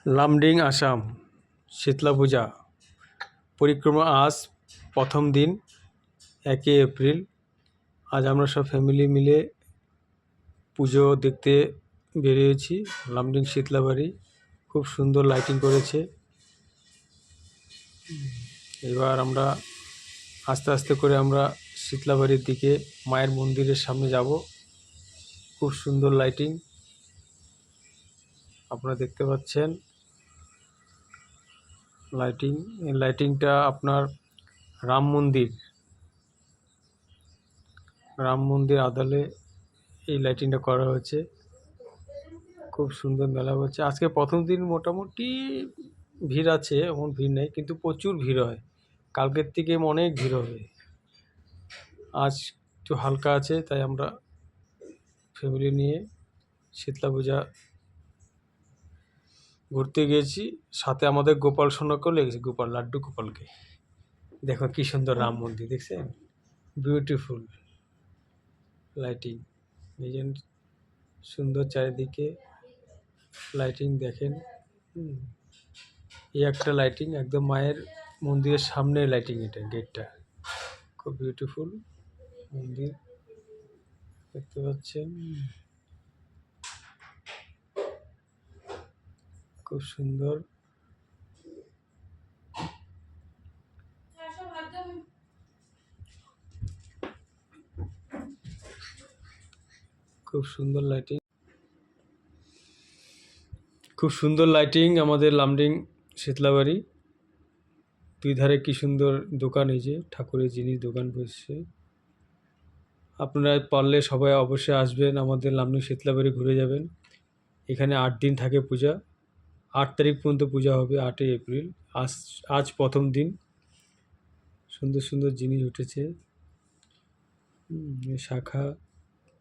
লামডিং আসাম শীতলা পূজা পরিক্রমা আজ প্রথম দিন 1 এপ্রিল। আজ আমরা সব ফ্যামিলি মিলে পুজো দেখতে বেরিয়েছি। লামডিং শীতলা বাড়ি খুব সুন্দর লাইটিং করেছে। এবার আমরা আস্তে আস্তে করে আমরা শীতলা বাড়ির দিকে মায়ের মন্দিরের সামনে যাব। খুব সুন্দর লাইটিং আপনারা দেখতে পাচ্ছেন। এই লাইটিংটা আপনার রাম মন্দির আদলে এই লাইটিংটা করা হয়েছে। খুব সুন্দর মেলা হচ্ছে। আজকে প্রথম দিন মোটামুটি ভিড় আছে, এমন ভিড় নেই, কিন্তু প্রচুর ভিড় হয়। কালকের থেকে অনেক ভিড় হবে। আজ একটু হালকা আছে, তাই আমরা ফ্যামিলি নিয়ে শীতলা পূজা ঘুরতে গিয়েছি। সাথে আমাদের গোপাল সোনাকেও লেগেছে, লাড্ডু গোপালকে। দেখো কি সুন্দর রাম মন্দির, দেখছেন? বিউটিফুল লাইটিং, এই জন্য সুন্দর চারিদিকে লাইটিং দেখেন। এই একটা লাইটিং একদম মায়ের মন্দিরের সামনে লাইটিং, এটা গেটটা খুব বিউটিফুল মন্দির দেখতে পাচ্ছেন। খুব সুন্দর, খুব সুন্দর লাইটিং, খুব সুন্দর লাইটিং আমাদের লামডিং শীতলা বাড়ি। দুই ধারে কি সুন্দর দোকান, এই যে ঠাকুরের জিনিস দোকান বসছে। আপনারা পারলে সবাই অবশ্যই আসবেন, আমাদের লামডিং শীতলা বাড়ি ঘুরে যাবেন। এখানে 8 দিন থাকে পূজা। 8 তারিখ পর্যন্ত পূজা হবে, 8 এপ্রিল। আজ প্রথম দিন। সুন্দর সুন্দর জিনিস উঠেছে, শাখা,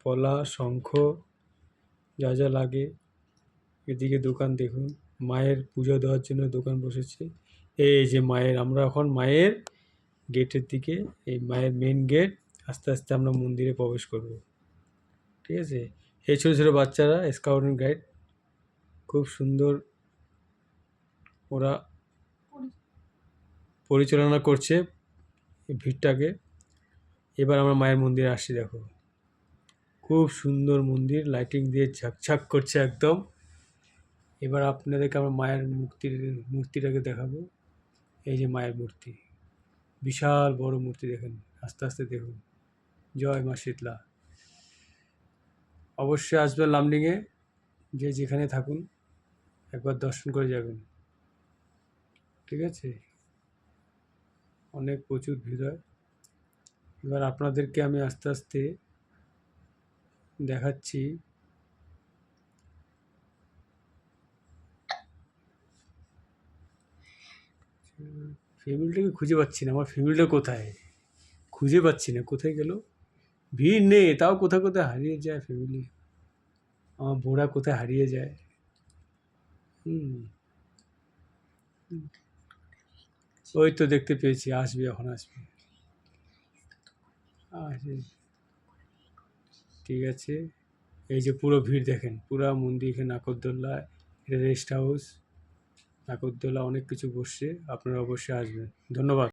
পলা, শঙ্খ, যা যা লাগে। এদিকে দোকান দেখুন, মায়ের পুজো দেওয়ার জন্য দোকান বসেছে। এই যে মায়ের, আমরা এখন মায়ের গেটের দিকে, এই মায়ের মেন গেট। আস্তে আস্তে আমরা মন্দিরে প্রবেশ করব, ঠিক আছে? এই ছোটো ছোটো বাচ্চারা স্কাউট অ্যান্ড গাইড, খুব সুন্দর ওরা পরিচালনা করছে ভিড়টাকে। এবার আমরা মায়ের মন্দিরে আসছি, দেখো খুব সুন্দর মন্দির, লাইটিং দিয়ে ঝাকঝাক করছে একদম। এবার আপনাদেরকে আমরা মায়ের মূর্তিটাকে দেখাবো। এই যে মায়ের মূর্তি, বিশাল বড় মূর্তি, দেখেন। আস্তে আস্তে দেখুন। জয় মা শীতলা। অবশ্যই আসবেন লামডিংয়ে, যে যেখানে থাকুন একবার দর্শন করে যাবেন, ঠিক আছে? অনেক প্রচুর ভিড় হয়। এবার আপনাদেরকে আমি আস্তে আস্তে দেখাচ্ছি। ফ্যামিলিটাকে খুঁজে পাচ্ছি না, আমার ফ্যামিলিটা কোথায় খুঁজে পাচ্ছি না, কোথায় গেল? ভিড় নেই, তাও কোথায় কোথায় হারিয়ে যায় ফ্যামিলি। আমার বোরা কোথায় হারিয়ে যায়। ওই তো দেখতে পেয়েছি, আসবে, এখন আসবে। ঠিক আছে। এই যে পুরো ভিড় দেখেন, পুরা মন্দির। এখানে নাগরদোল্লা, এটা রেস্ট হাউস, নাগরদোল্লা, অনেক কিছু বসছে। আপনারা অবশ্যই আসবেন। ধন্যবাদ।